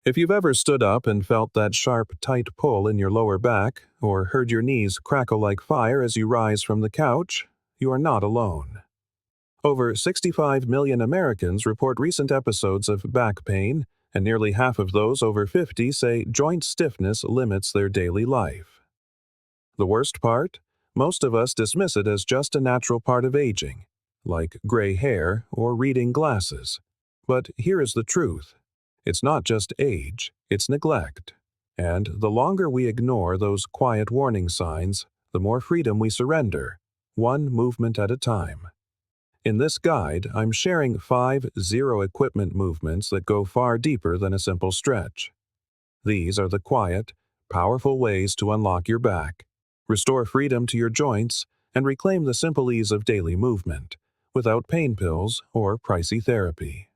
If you've ever stood up and felt that sharp, tight pull in your lower back, or heard your knees crackle like fire as you rise from the couch, you are not alone. Over 65 million Americans report recent episodes of back pain, and nearly half of those over 50 say joint stiffness limits their daily life. The worst part? Most of us dismiss it as just a natural part of aging, like gray hair or reading glasses. But here is the truth. It's not just age, it's neglect. And the longer we ignore those quiet warning signs, the more freedom we surrender, one movement at a time. In this guide, I'm sharing 5 zero-equipment movements that go far deeper than a simple stretch. These are the quiet, powerful ways to unlock your back, restore freedom to your joints, and reclaim the simple ease of daily movement, without pain pills or pricey therapy.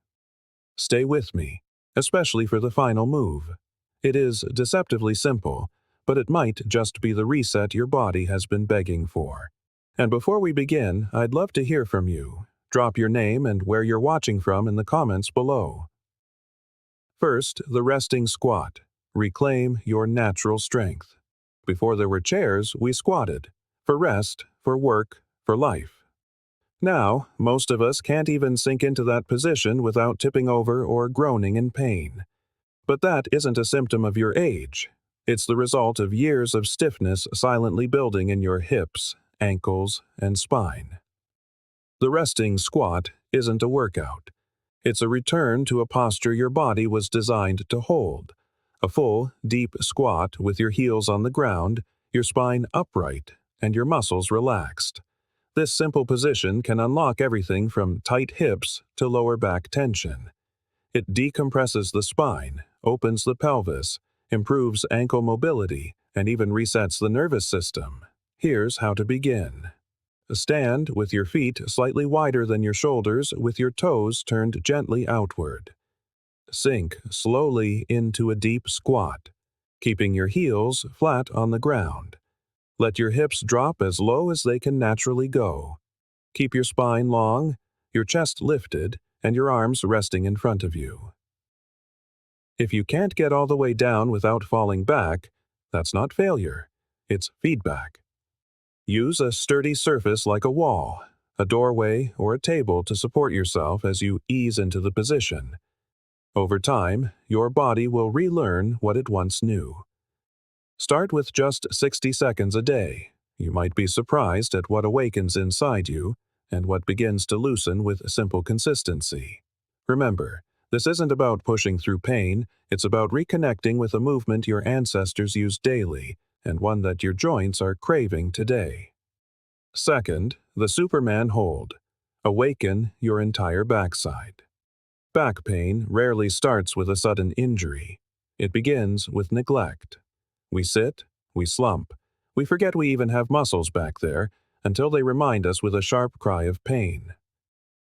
Stay with me, especially for the final move. It is deceptively simple, but it might just be the reset your body has been begging for. And before we begin, I'd love to hear from you. Drop your name and where you're watching from in the comments below. First, the resting squat. Reclaim your natural strength. Before there were chairs, we squatted. For rest, for work, for life. Now, most of us can't even sink into that position without tipping over or groaning in pain. But that isn't a symptom of your age. It's the result of years of stiffness silently building in your hips, ankles, and spine. The resting squat isn't a workout. It's a return to a posture your body was designed to hold. A full, deep squat with your heels on the ground, your spine upright, and your muscles relaxed. This simple position can unlock everything from tight hips to lower back tension. It decompresses the spine, opens the pelvis, improves ankle mobility, and even resets the nervous system. Here's how to begin. Stand with your feet slightly wider than your shoulders with your toes turned gently outward. Sink slowly into a deep squat, keeping your heels flat on the ground. Let your hips drop as low as they can naturally go. Keep your spine long, your chest lifted, and your arms resting in front of you. If you can't get all the way down without falling back, that's not failure, it's feedback. Use a sturdy surface like a wall, a doorway, or a table to support yourself as you ease into the position. Over time, your body will relearn what it once knew. Start with just 60 seconds a day. You might be surprised at what awakens inside you and what begins to loosen with simple consistency. Remember, this isn't about pushing through pain, it's about reconnecting with a movement your ancestors used daily and one that your joints are craving today. Second, the Superman hold. Awaken your entire backside. Back pain rarely starts with a sudden injury. It begins with neglect. We sit, we slump, we forget we even have muscles back there until they remind us with a sharp cry of pain.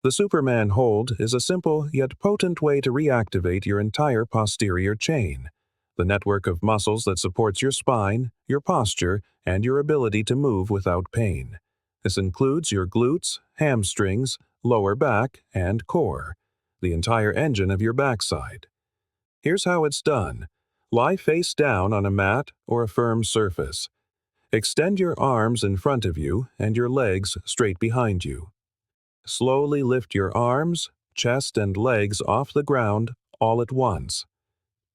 The Superman hold is a simple yet potent way to reactivate your entire posterior chain, the network of muscles that supports your spine, your posture, and your ability to move without pain. This includes your glutes, hamstrings, lower back, and core, the entire engine of your backside. Here's how it's done. Lie face down on a mat or a firm surface. Extend your arms in front of you and your legs straight behind you. Slowly lift your arms, chest, and legs off the ground all at once.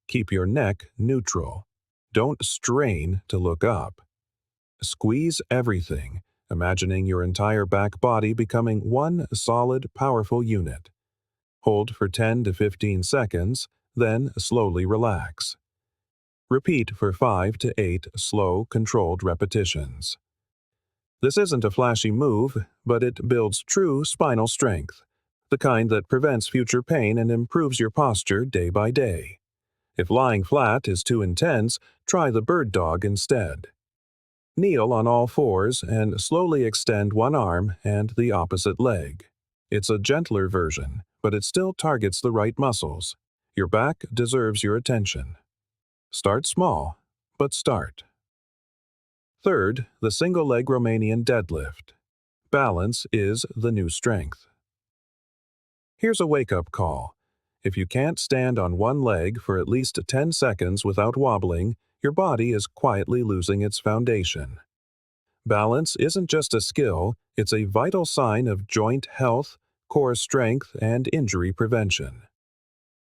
Keep your neck neutral. Don't strain to look up. Squeeze everything, imagining your entire back body becoming one solid, powerful unit. Hold for 10 to 15 seconds, then slowly relax. Repeat for 5 to 8 slow, controlled repetitions. This isn't a flashy move, but it builds true spinal strength, the kind that prevents future pain and improves your posture day by day. If lying flat is too intense, try the bird dog instead. Kneel on all fours and slowly extend one arm and the opposite leg. It's a gentler version, but it still targets the right muscles. Your back deserves your attention. Start small, but start. Third, the single-leg Romanian deadlift. Balance is the new strength. Here's a wake-up call. If you can't stand on one leg for at least 10 seconds without wobbling, your body is quietly losing its foundation. Balance isn't just a skill, it's a vital sign of joint health, core strength, and injury prevention.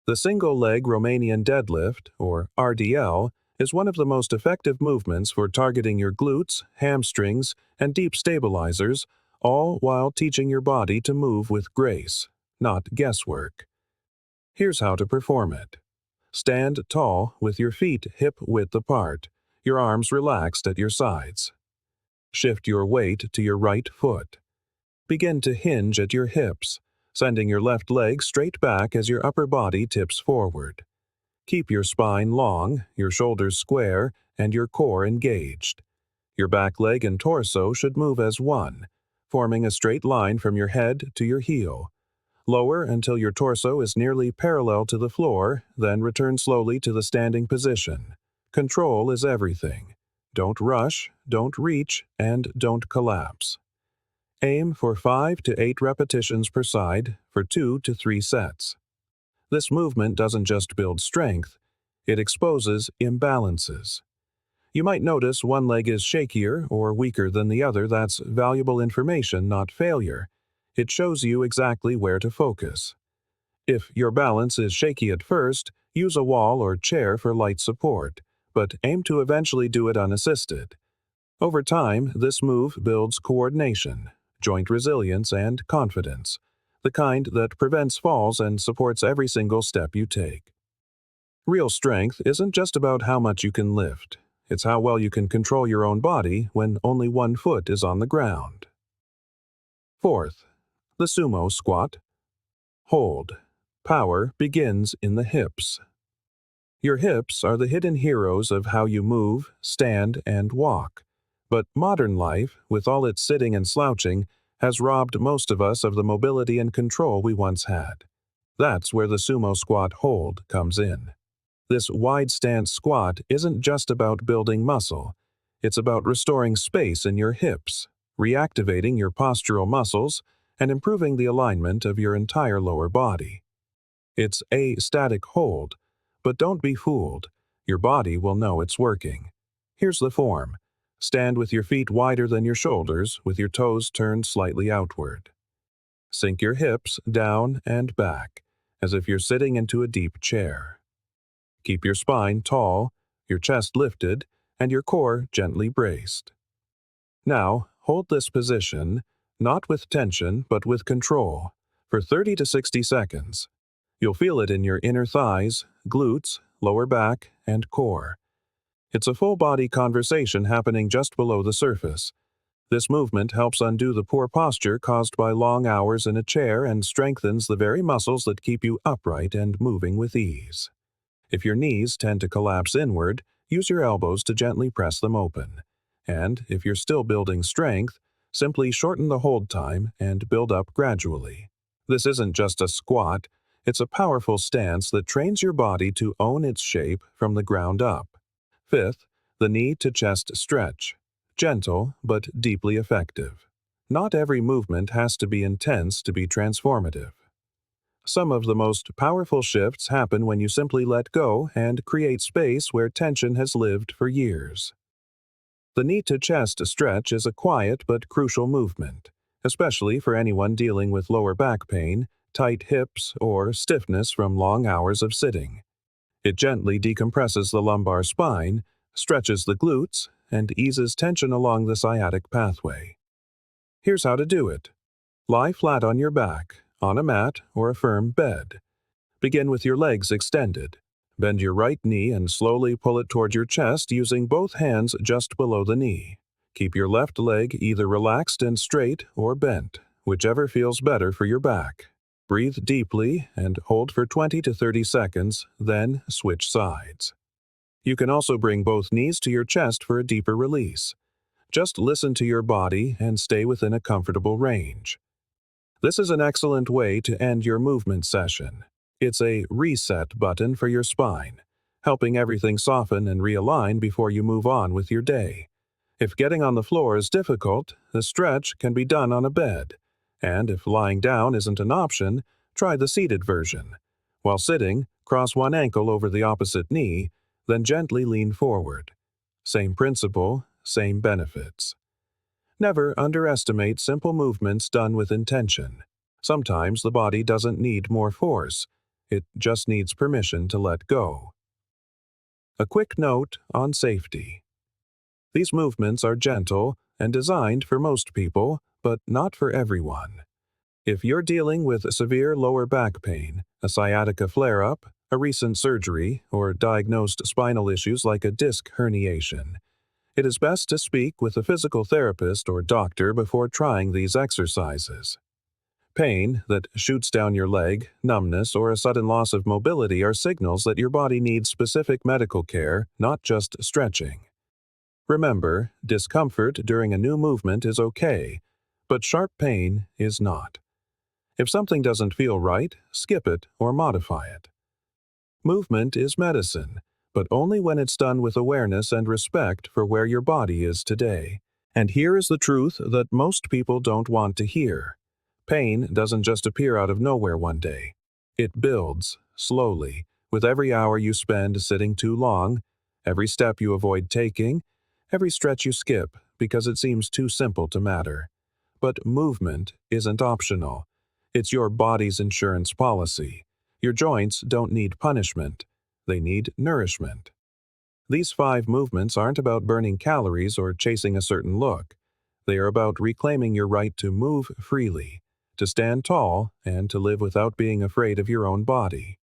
The single-leg Romanian deadlift, or RDL, is one of the most effective movements for targeting your glutes, hamstrings, and deep stabilizers, all while teaching your body to move with grace, not guesswork. Here's how to perform it. Stand tall with your feet hip-width apart, your arms relaxed at your sides. Shift your weight to your right foot. Begin to hinge at your hips, sending your left leg straight back as your upper body tips forward. Keep your spine long, your shoulders square, and your core engaged. Your back leg and torso should move as one, forming a straight line from your head to your heel. Lower until your torso is nearly parallel to the floor, then return slowly to the standing position. Control is everything. Don't rush, don't reach, and don't collapse. Aim for 5 to 8 repetitions per side for 2 to 3 sets. This movement doesn't just build strength, it exposes imbalances. You might notice one leg is shakier or weaker than the other. That's valuable information, not failure. It shows you exactly where to focus. If your balance is shaky at first, use a wall or chair for light support, but aim to eventually do it unassisted. Over time, this move builds coordination, joint resilience, and confidence, the kind that prevents falls and supports every single step you take. Real strength isn't just about how much you can lift. It's how well you can control your own body when only one foot is on the ground. Fourth, the sumo squat. Hold. Power begins in the hips. Your hips are the hidden heroes of how you move, stand, and walk. But modern life, with all its sitting and slouching, has robbed most of us of the mobility and control we once had. That's where the sumo squat hold comes in. This wide stance squat isn't just about building muscle. It's about restoring space in your hips, reactivating your postural muscles, and improving the alignment of your entire lower body. It's a static hold, but don't be fooled. Your body will know it's working. Here's the form. Stand with your feet wider than your shoulders, with your toes turned slightly outward. Sink your hips down and back, as if you're sitting into a deep chair. Keep your spine tall, your chest lifted, and your core gently braced. Now, hold this position, not with tension, but with control, for 30 to 60 seconds. You'll feel it in your inner thighs, glutes, lower back, and core. It's a full-body conversation happening just below the surface. This movement helps undo the poor posture caused by long hours in a chair and strengthens the very muscles that keep you upright and moving with ease. If your knees tend to collapse inward, use your elbows to gently press them open. And if you're still building strength, simply shorten the hold time and build up gradually. This isn't just a squat, it's a powerful stance that trains your body to own its shape from the ground up. Fifth, the knee to chest stretch. Gentle, but deeply effective. Not every movement has to be intense to be transformative. Some of the most powerful shifts happen when you simply let go and create space where tension has lived for years. The knee to chest stretch is a quiet but crucial movement, especially for anyone dealing with lower back pain, tight hips, or stiffness from long hours of sitting. It gently decompresses the lumbar spine, stretches the glutes, and eases tension along the sciatic pathway. Here's how to do it. Lie flat on your back, on a mat or a firm bed. Begin with your legs extended. Bend your right knee and slowly pull it toward your chest using both hands just below the knee. Keep your left leg either relaxed and straight or bent, whichever feels better for your back. Breathe deeply and hold for 20 to 30 seconds, then switch sides. You can also bring both knees to your chest for a deeper release. Just listen to your body and stay within a comfortable range. This is an excellent way to end your movement session. It's a reset button for your spine, helping everything soften and realign before you move on with your day. If getting on the floor is difficult, the stretch can be done on a bed. And if lying down isn't an option, try the seated version. While sitting, cross one ankle over the opposite knee, then gently lean forward. Same principle, same benefits. Never underestimate simple movements done with intention. Sometimes the body doesn't need more force. It just needs permission to let go. A quick note on safety. These movements are gentle and designed for most people, but not for everyone. If you're dealing with severe lower back pain, a sciatica flare-up, a recent surgery, or diagnosed spinal issues like a disc herniation, it is best to speak with a physical therapist or doctor before trying these exercises. Pain that shoots down your leg, numbness, or a sudden loss of mobility are signals that your body needs specific medical care, not just stretching. Remember, discomfort during a new movement is okay, but sharp pain is not. If something doesn't feel right, skip it or modify it. Movement is medicine, but only when it's done with awareness and respect for where your body is today. And here is the truth that most people don't want to hear. Pain doesn't just appear out of nowhere one day. It builds, slowly, with every hour you spend sitting too long, every step you avoid taking, every stretch you skip because it seems too simple to matter. But movement isn't optional. It's your body's insurance policy. Your joints don't need punishment. They need nourishment. These 5 movements aren't about burning calories or chasing a certain look. They are about reclaiming your right to move freely, to stand tall, and to live without being afraid of your own body.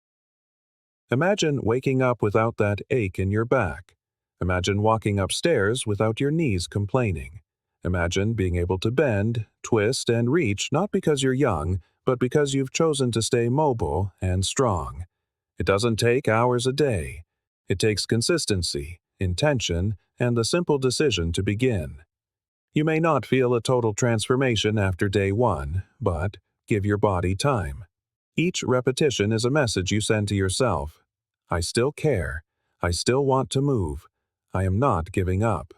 Imagine waking up without that ache in your back. Imagine walking upstairs without your knees complaining. Imagine being able to bend, twist, and reach not because you're young, but because you've chosen to stay mobile and strong. It doesn't take hours a day. It takes consistency, intention, and the simple decision to begin. You may not feel a total transformation after day 1, but give your body time. Each repetition is a message you send to yourself. I still care. I still want to move. I am not giving up.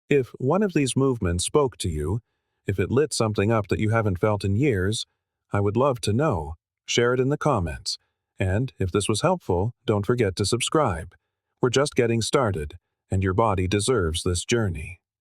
If one of these movements spoke to you, if it lit something up that you haven't felt in years, I would love to know. Share it in the comments. And if this was helpful, don't forget to subscribe. We're just getting started, and your body deserves this journey.